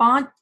5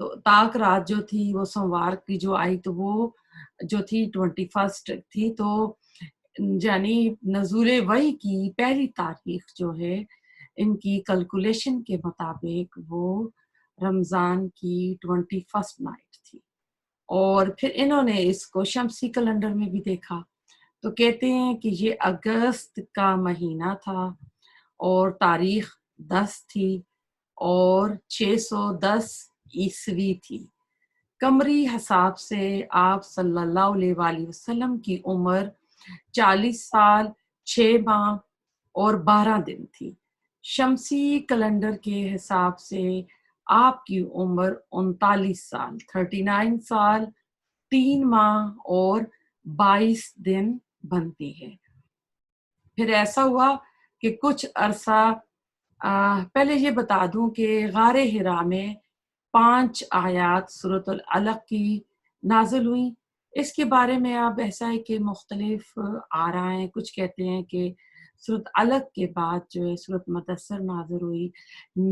تو طاق رات جو تھی وہ سوموار کی جو آئی تو وہ جو تھی 21 تھی، تو یعنی نزول وحی کی پہلی تاریخ جو ہے ان کی کیلکولیشن کے مطابق وہ رمضان کی 21 نائٹ تھی۔ اور پھر انہوں نے اس کو شمسی کیلنڈر میں بھی دیکھا تو کہتے ہیں کہ یہ اگست کا مہینہ تھا اور تاریخ 10 تھی اور 610 عیسوی تھی۔ قمری حساب سے آپ صلی اللہ علیہ وآلہ وسلم کی عمر 40 سال 6 ماہ اور 12 دن تھی۔ شمسی کیلنڈر کے حساب سے آپ کی عمر 39 سال 39 سال 3 ماہ اور 22 دن بنتی ہے۔ پھر ایسا ہوا کہ کچھ عرصہ پہلے یہ بتا دوں کہ غار حرا میں 5 آیات سورۃ العلق کی نازل ہوئیں۔ اس کے بارے میں اب ایسا ہے کہ مختلف آ رہا ہے، کچھ کہتے ہیں کہ سورۃ علق کے بعد جو ہے سورۃ مدثر نازل ہوئی،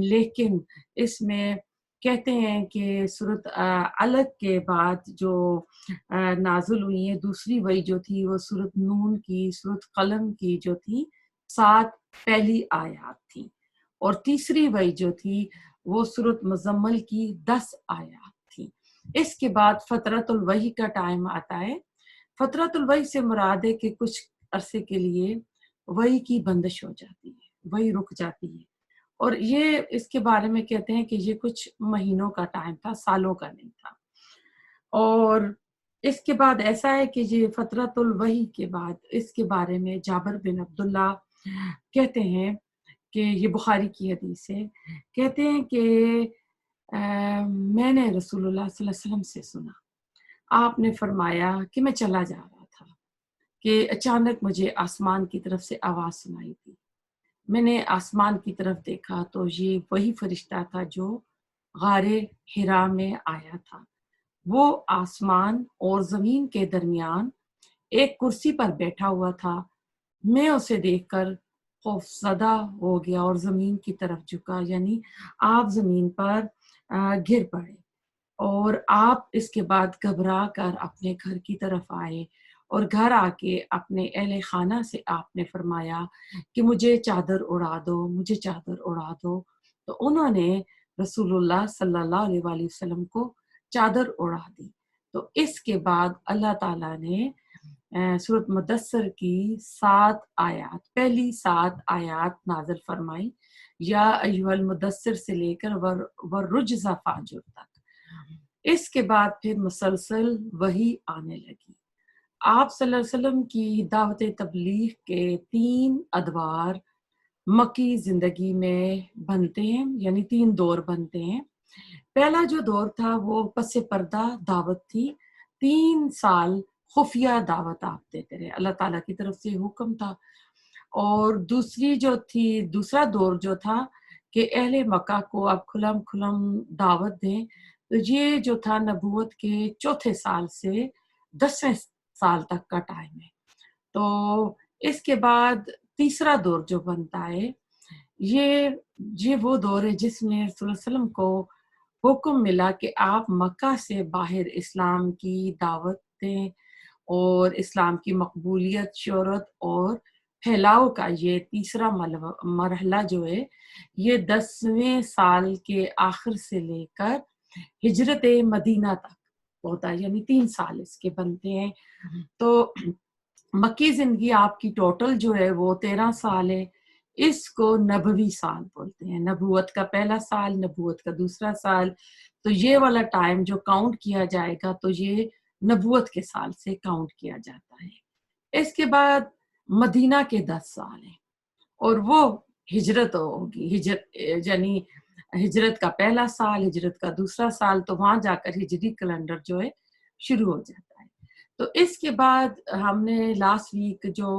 لیکن اس میں کہتے ہیں کہ سورۃ علق کے بعد جو نازل ہوئی ہیں دوسری وحی جو تھی وہ سورۃ نون کی، سورۃ قلم کی جو تھی 7 پہلی آیات تھی، اور تیسری وحی جو تھی وہ سورۃ مزمل کی 10 آیات تھی۔ اس کے بعد فترۃ الوحی کا ٹائم آتا ہے۔ فترۃ الوحی سے مراد ہے کہ کچھ عرصے کے لیے وحی کی بندش ہو جاتی ہے، وحی رک جاتی ہے، اور یہ اس کے بارے میں کہتے ہیں کہ یہ کچھ مہینوں کا ٹائم تھا، سالوں کا نہیں تھا۔ اور اس کے بعد ایسا ہے کہ یہ فترۃ الوحی کے بعد اس کے بارے میں جابر بن عبداللہ کہتے ہیں کہ یہ بخاری کی حدیث ہے، کہتے ہیں کہ میں نے رسول اللہ صلی اللہ علیہ وسلم سے سنا، آپ نے فرمایا کہ میں چلا جا رہا تھا کہ اچانک مجھے آسمان کی طرف سے آواز سنائی دی۔ میں نے آسمان کی طرف دیکھا تو یہ وہی فرشتہ تھا جو غار حرا میں آیا تھا۔ وہ آسمان اور زمین کے درمیان ایک کرسی پر بیٹھا ہوا تھا۔ میں اسے دیکھ کر خوف زدہ ہو گیا اور زمین کی طرف جھکا، یعنی آپ زمین پر گر پڑے، اور آپ اس کے بعد گھبرا کر اپنے گھر کی طرف آئے، اور گھر آ کے اپنے اہل خانہ سے آپ نے فرمایا کہ مجھے چادر اڑا دو، مجھے چادر اڑا دو۔ تو انہوں نے رسول اللہ صلی اللہ علیہ وآلہ وسلم کو چادر اڑا دی۔ تو اس کے بعد اللہ تعالیٰ نے سورۃ مدثر کی 7 آیات، پہلی 7 آیات نازل فرمائی، یا ایھا المدثر سے لے کر والرجز فاہجر تک۔ اس کے بعد پھر مسلسل وحی آنے لگی۔ آپ صلی اللہ علیہ وسلم کی دعوت تبلیغ کے 3 ادوار مکی زندگی میں بنتے ہیں، یعنی 3 دور بنتے ہیں۔ پہلا جو دور تھا وہ پس پردہ دعوت تھی، 3 سال خفیہ دعوت آپ دیتے رہے، اللہ تعالیٰ کی طرف سے حکم تھا۔ اور دوسرا دور جو تھا کہ اہل مکہ کو اب کھلم دعوت دیں، تو یہ جو تھا نبوت کے 4تھے سال سے 10ویں سال تک کا ٹائم ہے۔ تو اس کے بعد تیسرا دور جو بنتا ہے یہ وہ دور ہے جس میں رسول اللہ علیہ وسلم کو حکم ملا کہ آپ مکہ سے باہر اسلام کی دعوت دیں، اور اسلام کی مقبولیت، شہرت اور پھیلاؤ کا یہ تیسرا مرحلہ جو ہے یہ 10ویں سال کے آخر سے لے کر ہجرت مدینہ تک ہوتا ہے، یعنی 3 سال اس کے بنتے ہیں۔ تو مکی زندگی آپ کی ٹوٹل جو ہے وہ 13 سال ہے۔ اس کو نبوی سال بولتے ہیں، نبوت کا پہلا سال، نبوت کا دوسرا سال۔ تو یہ والا ٹائم جو کاؤنٹ کیا جائے گا تو یہ نبوت کے سال سے کاؤنٹ کیا جاتا ہے۔ اس کے بعد مدینہ کے 10 سال ہیں، اور وہ ہجرت ہوگی، یعنی ہجرت کا پہلا سال، ہجرت کا دوسرا سال، تو وہاں جا کر ہجری کیلنڈر جو ہے شروع ہو جاتا ہے۔ تو اس کے بعد ہم نے لاسٹ ویک جو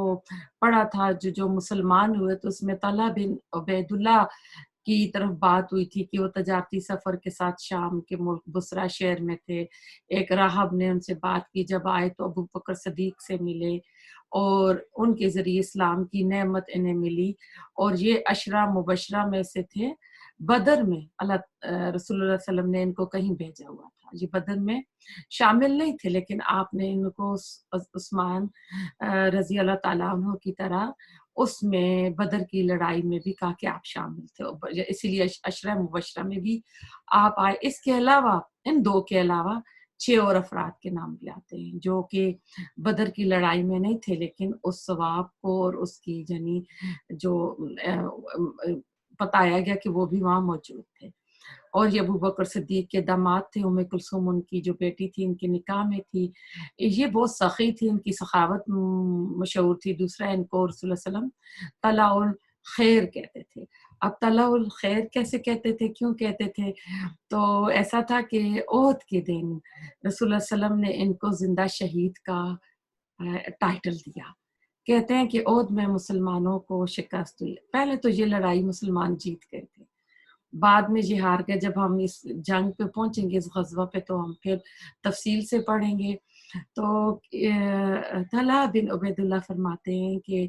پڑھا تھا جو مسلمان ہوئے، تو اس میں طلحہ بن عبید اللہ کی طرف بات ہوئی تھی کہ وہ تجارتی سفر کے ساتھ شام کے ملک بصرہ شہر میں تھے۔ ایک راہب نے ان سے بات کی، جب آئے تو ابو بکر صدیق سے ملے اور ان کے ذریعے اسلام کی نعمت انہیں ملی، اور یہ عشرہ مبشرہ میں سے تھے بدر میں اللہ رسول اللہ صلی اللہ علیہ وسلم نے ان کو کہیں بھیجا ہوا تھا، یہ بدر میں شامل نہیں تھے، لیکن آپ نے ان کو عثمان رضی اللہ تعالیٰ عنہ کی طرح اس میں بدر کی لڑائی میں بھی کہا کہ آپ شامل تھے، اسی لیے عشرہ مبشرہ میں بھی آپ آئے۔ اس کے علاوہ ان دو کے علاوہ 6 اور افراد کے نام بھی آتے ہیں جو کہ بدر کی لڑائی میں نہیں تھے، لیکن اس ثواب کو اور اس کی یعنی جو بتایا گیا کہ وہ بھی وہاں موجود تھے۔ اور یہ ابو بکر صدیق کے داماد تھے، ام کلثوم ان کی جو بیٹی تھی، ان کے نکاح میں تھی۔ یہ بہت سخی تھی، ان کی سخاوت مشہور تھی۔ دوسرا ان کو رسول اللہ صلی اللہ علیہ وسلم طلع الخیر کہتے تھے۔ اب طلع الخیر کیسے کہتے تھے، کیوں کہتے تھے؟ تو ایسا تھا کہ احد کے دن رسول اللہ صلی اللہ علیہ وسلم نے ان کو زندہ شہید کا ٹائٹل دیا۔ کہتے ہیں کہ احد میں مسلمانوں کو شکست ہوئی۔ پہلے تو یہ لڑائی مسلمان جیت گئے تھے، بعد میں یہ ہار گئے۔ جب ہم اس جنگ پہ پہنچیں گے، اس غزوہ پہ، تو ہم پھر تفصیل سے پڑھیں گے۔ تو طلحہ بن عبید اللہ فرماتے ہیں کہ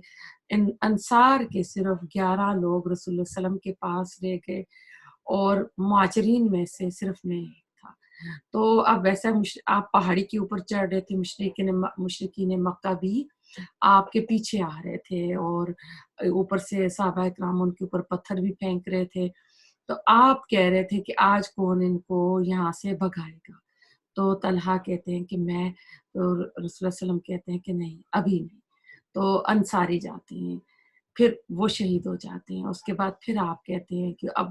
ان انصار کے صرف 11 لوگ رسول اللہ صلی اللہ علیہ وسلم کے پاس رہ گئے، اور مہاجرین میں سے صرف میں ایک تھا۔ تو اب ویسا آپ پہاڑی کے اوپر چڑھ رہے تھے، مشرکین مکہ بھی آپ کے پیچھے آ رہے تھے، اور اوپر سے صحابہ کرام ان کے اوپر پتھر بھی پھینک رہے تھے۔ تو آپ کہہ رہے تھے کہ آج کون ان کو یہاں سے بھگائے گا؟ تو طلحہ کہتے ہیں کہ میں، تو رسول اللہ صلی اللہ علیہ وسلم کہتے ہیں کہ نہیں، ابھی نہیں۔ تو انصاری جاتے ہیں، پھر وہ شہید ہو جاتے ہیں۔ اس کے بعد پھر آپ کہتے ہیں کہ اب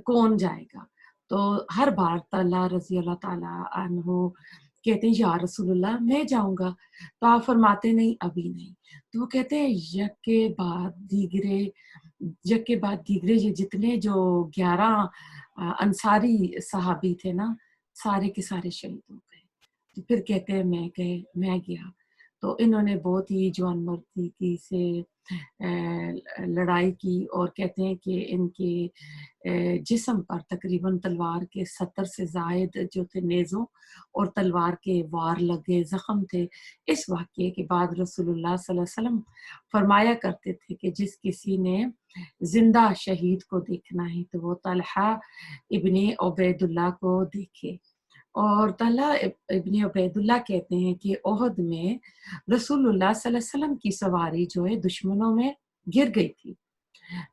کون جائے گا؟ تو ہر بار طلحہ رضی اللہ تعالیٰ عنہ کہتے ہیں یا رسول اللہ میں جاؤں گا، تو آپ فرماتے نہیں، ابھی نہیں۔ تو وہ کہتے ہیں یک کے بعد دیگرے یہ جتنے جو 11 انصاری صحابی تھے نا، سارے کے سارے شہید ہو گئے۔ تو پھر کہتے ہیں میں گیا، تو انہوں نے بہت ہی جوان مردی کی سے لڑائی کی، اور کہتے ہیں کہ ان کے جسم پر تقریباً تلوار کے 70 سے زائد جو تھے نیزوں اور تلوار کے وار لگے زخم تھے۔ اس واقعے کے بعد رسول اللہ صلی اللہ علیہ وسلم فرمایا کرتے تھے کہ جس کسی نے زندہ شہید کو دیکھنا ہے تو وہ طلحہ ابن عبید اللہ کو دیکھے۔ اور طلحہ ابن عبید اللہ کہتے ہیں کہ احد میں رسول اللہ صلی اللہ علیہ وسلم کی سواری جو ہے دشمنوں میں گر گئی تھی۔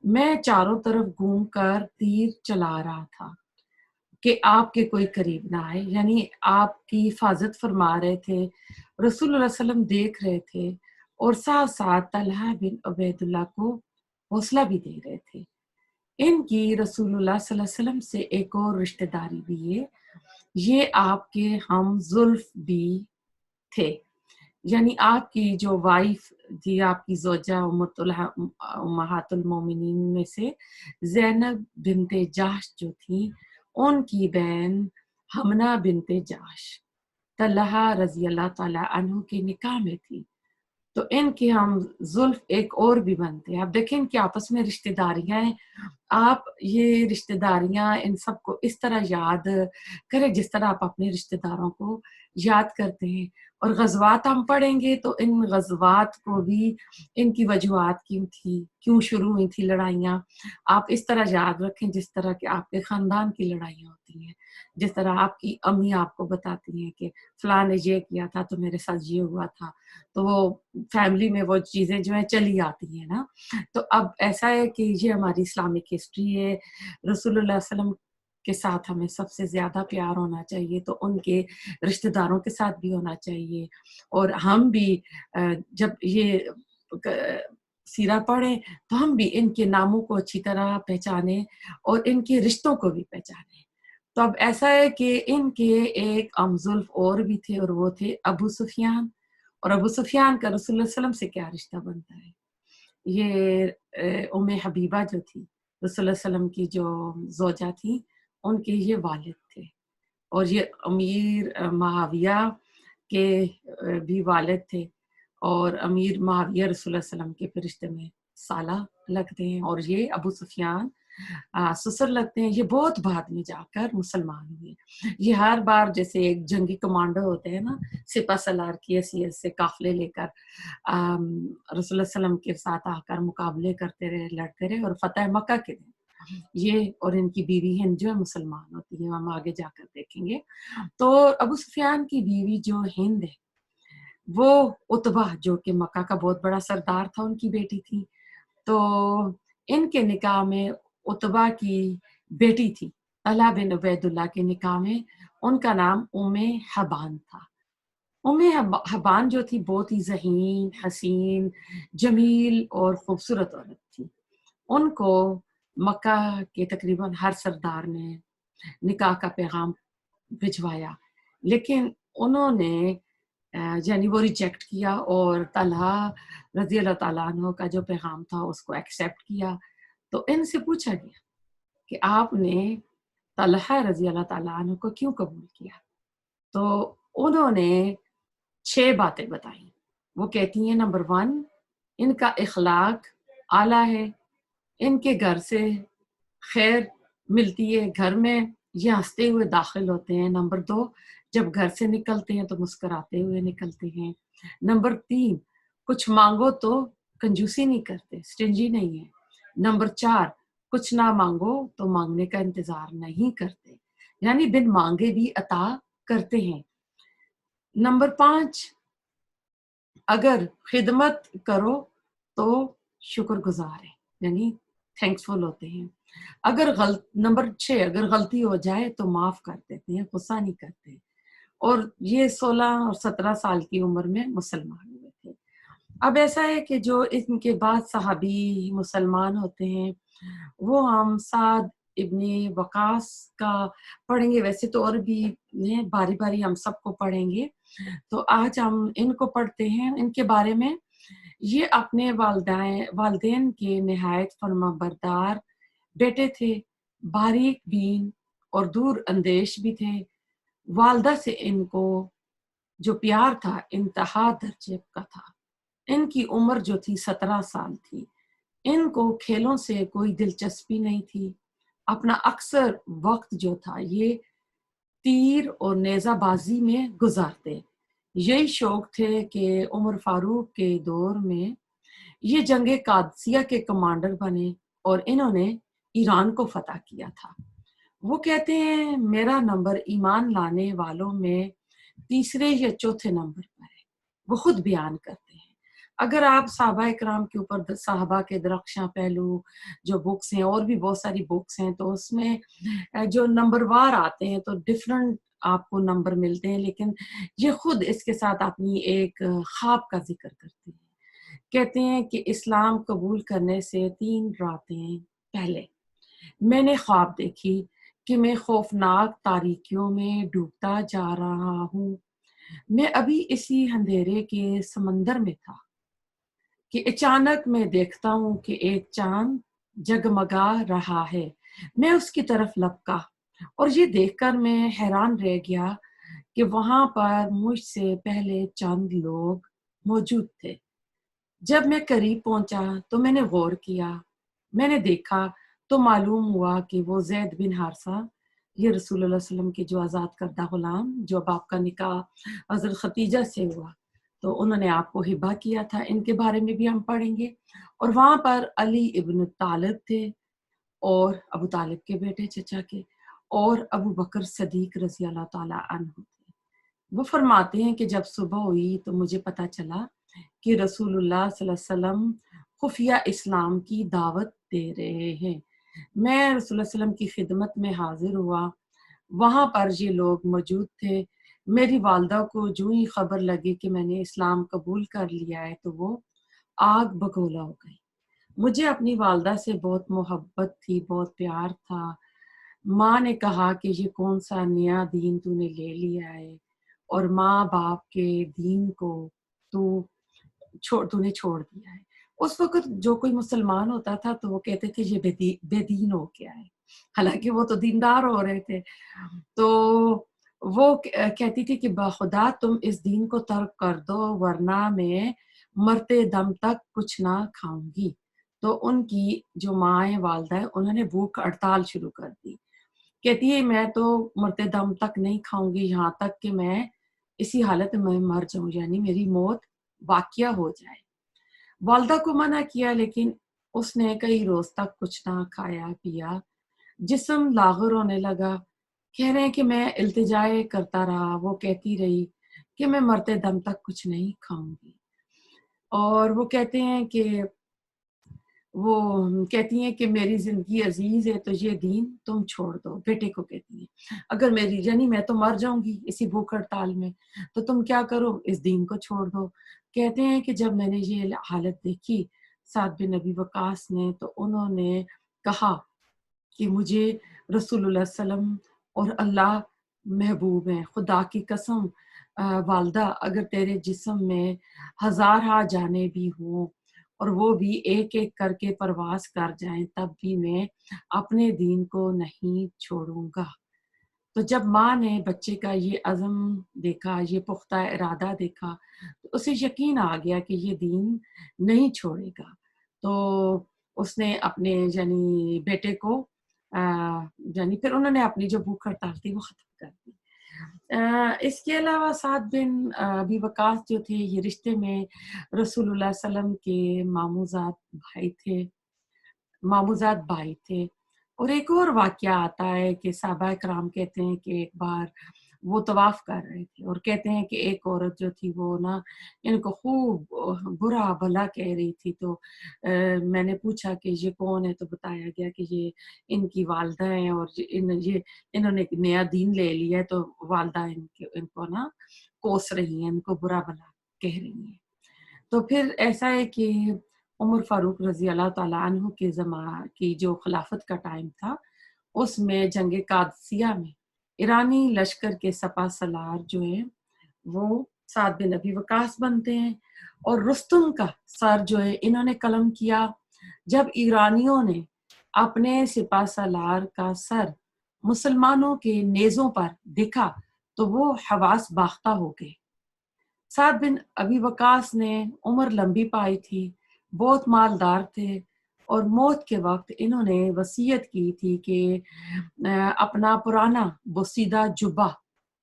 میں چاروں طرف گھوم کر تیر چلا رہا تھا کہ آپ کے کوئی قریب نہ آئے، یعنی آپ کی حفاظت فرما رہے تھے، رسول اللہ صلی اللہ علیہ وسلم دیکھ رہے تھے، اور ساتھ ساتھ طلحہ بن عبید اللہ کو حوصلہ بھی دے رہے تھے۔ ان کی رسول اللہ صلی اللہ علیہ وسلم سے ایک اور رشتہ داری بھی ہے، یہ آپ کے ہم زلف بھی تھے، یعنی آپ کی جو وائف تھی، آپ کی زوجہ امہات المومنین میں سے زینب بنت جاش جو تھی، ان کی بہن حمنہ بنت جاش طلحہ رضی اللہ تعالیٰ عنہ کے نکاح میں تھی۔ تو ان کی ہم زلف ایک اور بھی بنتے ہیں۔ آپ دیکھیں کہ آپس میں رشتہ داریاں ہیں، آپ یہ رشتہ داریاں ان سب کو اس طرح یاد کریں جس طرح آپ اپنے رشتہ داروں کو یاد کرتے ہیں۔ اور غزوات ہم پڑھیں گے تو ان غزوات کو بھی ان کی وجوہات کیوں شروع ہوئی تھی لڑائیاں، آپ اس طرح یاد رکھیں جس طرح کہ آپ کے خاندان کی لڑائیاں ہوتی ہیں، جس طرح آپ کی امی آپ کو بتاتی ہیں کہ فلاں نے یہ کیا تھا تو میرے ساتھ یہ ہوا تھا، تو وہ فیملی میں وہ چیزیں جو ہیں چلی آتی ہیں نا۔ تو اب ایسا ہے کہ یہ ہماری اسلامک ہسٹری ہے۔ رسول اللہ صلی اللہ علیہ وسلم کے ساتھ ہمیں سب سے زیادہ پیار ہونا چاہیے، تو ان کے رشتہ داروں کے ساتھ بھی ہونا چاہیے، اور ہم بھی جب یہ سیرہ پڑھیں تو ہم بھی ان کے ناموں کو اچھی طرح پہچانیں اور ان کے رشتوں کو بھی پہچانیں۔ تو اب ایسا ہے کہ ان کے ایک زلف اور بھی تھے، اور وہ تھے ابو سفیان۔ اور ابو سفیان کا رسول اللہ صلی اللہ علیہ وسلم سے کیا رشتہ بنتا ہے؟ یہ ام حبیبہ جو تھی رسول اللہ صلی اللہ علیہ وسلم کی جو زوجہ تھی، ان کے یہ والد تھے، اور یہ امیر معاویہ کے بھی والد تھے، اور امیر معاویہ رسول اللہ صلی اللہ علیہ وسلم کے فرشتے میں سالہ لگتے ہیں، اور یہ ابو سفیان سسر لگتے ہیں۔ یہ بہت بعد میں جا کر مسلمان ہوئے۔ یہ ہر بار جیسے ایک جنگی کمانڈو ہوتے ہیں نا، سپہ سالار کی حیثیت سے قافلے لے کر رسول اللہ صلی اللہ علیہ وسلم کے ساتھ آ کر مقابلے کرتے رہے، لڑتے رہے، اور فتح مکہ کے دن یہ اور ان کی بیوی ہند جو ہے مسلمان ہوتی ہے، ہم آگے جا کر دیکھیں گے۔ تو ابو سفیان کی بیوی جو ہند ہے وہ اتبا جو کہ مکہ کا بہت بڑا سردار تھا، ان کی بیٹی تھی۔ تو ان کے نکاح میں اتبا کی بیٹی تھی، طلحہ بن عبید اللہ کے نکاح میں ان کا نام ام حبان تھا۔ ام حبان جو تھی بہت ہی ذہین، حسین، جمیل اور خوبصورت عورت تھی۔ ان کو مکہ کے تقریباً ہر سردار نے نکاح کا پیغام بھجوایا، لیکن انہوں نے یعنی وہ ریجیکٹ کیا، اور طلحہ رضی اللہ تعالیٰ عنہ کا جو پیغام تھا اس کو ایکسیپٹ کیا۔ تو ان سے پوچھا گیا کہ آپ نے طلحہ رضی اللہ تعالیٰ عنہ کو کیوں قبول کیا؟ تو انہوں نے 6 باتیں بتائیں۔ وہ کہتی ہیں نمبر 1، ان کا اخلاق اعلیٰ ہے، ان کے گھر سے خیر ملتی ہے، گھر میں یہ ہنستے ہوئے داخل ہوتے ہیں۔ نمبر 2، جب گھر سے نکلتے ہیں تو مسکراتے ہوئے نکلتے ہیں۔ نمبر 3، کچھ مانگو تو کنجوسی نہیں کرتے، اسٹنجی نہیں ہے۔ نمبر 4، کچھ نہ مانگو تو مانگنے کا انتظار نہیں کرتے، یعنی بن مانگے بھی عطا کرتے ہیں۔ نمبر 5، اگر خدمت کرو تو شکر گزار ہیں، یعنی تھینکس فل ہوتے ہیں۔ نمبر 6، اگر غلطی ہو جائے تو معاف کر دیتے ہیں، غصہ نہیں کرتے۔ اور یہ 16 اور 17 سال کی عمر میں مسلمان ہوئے تھے۔ اب ایسا ہے کہ جو ان کے بعد صحابی مسلمان ہوتے ہیں وہ ہم سعد ابن وقاص کا پڑھیں گے، ویسے تو اور بھی ہیں، باری باری ہم سب کو پڑھیں گے۔ تو آج ہم ان کو پڑھتے ہیں، ان کے بارے میں۔ یہ اپنے والدین کے نہایت فرما بردار بیٹے تھے، باریک بین اور دور اندیش بھی تھے۔ والدہ سے ان کو جو پیار تھا انتہا درجے کا تھا۔ ان کی عمر جو تھی 17 سال تھی۔ ان کو کھیلوں سے کوئی دلچسپی نہیں تھی۔ اپنا اکثر وقت جو تھا یہ تیر اور نیزہ بازی میں گزارتے۔ یہی شوق تھے کہ عمر فاروق کے دور میں یہ جنگ قادسیہ کے کمانڈر بنے اور انہوں نے ایران کو فتح کیا تھا۔ وہ کہتے ہیں میرا نمبر ایمان لانے والوں میں تیسرے یا چوتھے نمبر پر ہے۔ وہ خود بیان کرتے ہیں۔ اگر آپ صحابہ اکرام کے اوپر صحابہ کے درخشاں پہلو جو بکس ہیں، اور بھی بہت ساری بکس ہیں، تو اس میں جو نمبر وار آتے ہیں تو ڈفرنٹ آپ کو نمبر ملتے ہیں، لیکن یہ خود اس کے ساتھ اپنی ایک خواب کا ذکر کرتے ہیں۔ کہتے ہیں کہ اسلام قبول کرنے سے 3 راتیں پہلے میں نے خواب دیکھی کہ میں خوفناک تاریکیوں میں ڈوبتا جا رہا ہوں۔ میں ابھی اسی اندھیرے کے سمندر میں تھا کہ اچانک میں دیکھتا ہوں کہ ایک چاند جگمگا رہا ہے۔ میں اس کی طرف لپکا اور یہ دیکھ کر میں حیران رہ گیا کہ وہاں پر مجھ سے پہلے چند لوگ موجود تھے۔ جب میں قریب پہنچا تو میں نے غور کیا، میں نے دیکھا تو معلوم ہوا کہ وہ زید بن حارثہ، یہ رسول اللہ صلی اللہ علیہ وسلم کے جو آزاد کردہ غلام، جب آپ کا نکاح حضرت ختیجہ سے ہوا تو انہوں نے آپ کو ہبہ کیا تھا، ان کے بارے میں بھی ہم پڑھیں گے۔ اور وہاں پر علی ابن طالب تھے، اور ابو طالب کے بیٹے چچا کے، اور ابو بکر صدیق رضی اللہ تعالیٰ عنہ تھے۔ وہ فرماتے ہیں کہ جب صبح ہوئی تو مجھے پتا چلا کہ رسول اللہ صلی اللہ علیہ وسلم خفیہ اسلام کی دعوت دے رہے ہیں۔ میں رسول اللہ علیہ وسلم کی خدمت میں حاضر ہوا، وہاں پر یہ لوگ موجود تھے۔ میری والدہ کو جو ہی خبر لگی کہ میں نے اسلام قبول کر لیا ہے تو وہ آگ بگولا ہو گئی۔ مجھے اپنی والدہ سے بہت محبت تھی، بہت پیار تھا۔ ماں نے کہا کہ یہ کون سا نیا دین تو نے لے لیا ہے، اور ماں باپ کے دین کو تو نے چھوڑ دیا ہے۔ اس وقت جو کوئی مسلمان ہوتا تھا تو وہ کہتے تھے یہ بے دین ہو گیا ہے، حالانکہ وہ تو دیندار ہو رہے تھے۔ تو وہ کہتی تھی کہ بخدا تم اس دین کو ترک کر دو ورنہ میں مرتے دم تک کچھ نہ کھاؤں گی۔ تو ان کی جو ماں والدہ ہے انہوں نے بھوک ہڑتال شروع کر دی۔ کہتی ہے میں تو مرتے دم تک نہیں کھاؤں گی، یہاں تک کہ میں اسی حالت میں مر جاؤں، یعنی میری موت واقعہ ہو جائے۔ والدہ کو منع کیا لیکن اس نے کئی روز تک کچھ نہ کھایا پیا، جسم لاغر ہونے لگا۔ کہہ رہے ہیں کہ میں التجائے کرتا رہا، وہ کہتی رہی کہ میں مرتے دم تک کچھ نہیں کھاؤں گی۔ اور وہ کہتے ہیں کہ وہ کہتی ہیں کہ میری زندگی عزیز ہے تو یہ دین تم چھوڑ دو، بیٹے کو کہتی ہیں اگر میری جنی میں تو مر جاؤں گی اسی بھوک ہڑتال میں، تو تم کیا کرو، اس دین کو چھوڑ دو۔ کہتے ہیں کہ جب میں نے یہ حالت دیکھی سعد بن ابی وقاص نے، تو انہوں نے کہا کہ مجھے رسول اللہ صلی اللہ علیہ وسلم اور اللہ محبوب ہیں، خدا کی قسم والدہ اگر تیرے جسم میں ہزارہ جانیں بھی ہوں اور وہ بھی ایک ایک کر کے پرواز کر جائیں، تب بھی میں اپنے دین کو نہیں چھوڑوں گا۔ تو جب ماں نے بچے کا یہ عزم دیکھا، یہ پختہ ارادہ دیکھا، تو اسے یقین آ گیا کہ یہ دین نہیں چھوڑے گا۔ تو اس نے اپنے یعنی بیٹے کو یعنی پھر انہوں نے اپنی جو بھوک ہڑتال تھی وہ ختم کر دی۔ اس کے علاوہ سعد بن ابی وقاص جو تھے، یہ رشتے میں رسول اللہ صلی اللہ علیہ وسلم کے ماموزاد بھائی تھے۔ اور ایک اور واقعہ آتا ہے کہ صحابہ کرام کہتے ہیں کہ ایک بار وہ طواف کر رہے تھے اور کہتے ہیں کہ ایک عورت جو تھی وہ نا ان کو خوب برا بھلا کہہ رہی تھی، تو میں نے پوچھا کہ یہ کون ہے، تو بتایا گیا کہ یہ ان کی والدہ ہیں اور انہوں نے ایک نیا دین لے لیا ہے، تو والدہ ان کو نا کوس رہی ہیں، ان کو برا بھلا کہہ رہی ہیں۔ تو پھر ایسا ہے کہ عمر فاروق رضی اللہ تعالیٰ عنہ کے زمانے کی جو خلافت کا ٹائم تھا، اس میں جنگ قادسیہ میں ایرانی لشکر کے سپہ سالار جو ہیں وہ سعد بن ابی وقاص بنتے ہیں، اور رستم کا سر جو ہے انہوں نے قلم کیا۔ جب ایرانیوں نے اپنے سپہ سالار کا سر مسلمانوں کے نیزوں پر دیکھا تو وہ حواس باختہ ہو گئے۔ سعد بن ابی وقاص نے عمر لمبی پائی تھی، بہت مالدار تھے، اور موت کے وقت انہوں نے وصیت کی تھی کہ اپنا پرانا بوسیدہ جبہ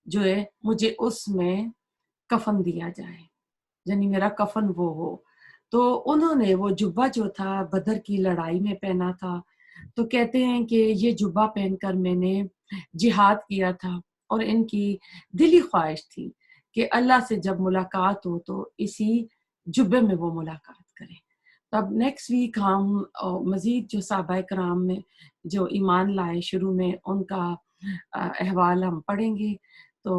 جو ہے مجھے اس میں کفن دیا جائے، یعنی میرا کفن وہ ہو۔ تو انہوں نے وہ جبہ جو تھا بدر کی لڑائی میں پہنا تھا، تو کہتے ہیں کہ یہ جبہ پہن کر میں نے جہاد کیا تھا، اور ان کی دلی خواہش تھی کہ اللہ سے جب ملاقات ہو تو اسی جبے میں وہ ملاقات کریں۔ تب نیکسٹ ویک ہم مزید جو صحابہ کرام میں جو ایمان لائے شروع میں ان کا احوال ہم پڑھیں گے۔ تو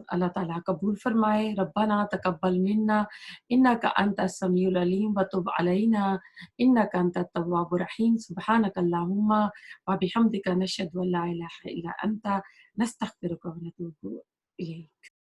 اللہ تعالیٰ قبول فرمائے۔ ربنا تقبل منا انک انت السمیع العلیم وتب علینا انک انت التواب الرحیم۔ سبحانک اللہم وبحمدک نشہد ان لا الہ الا انت نستغفرک ونتوب الیک۔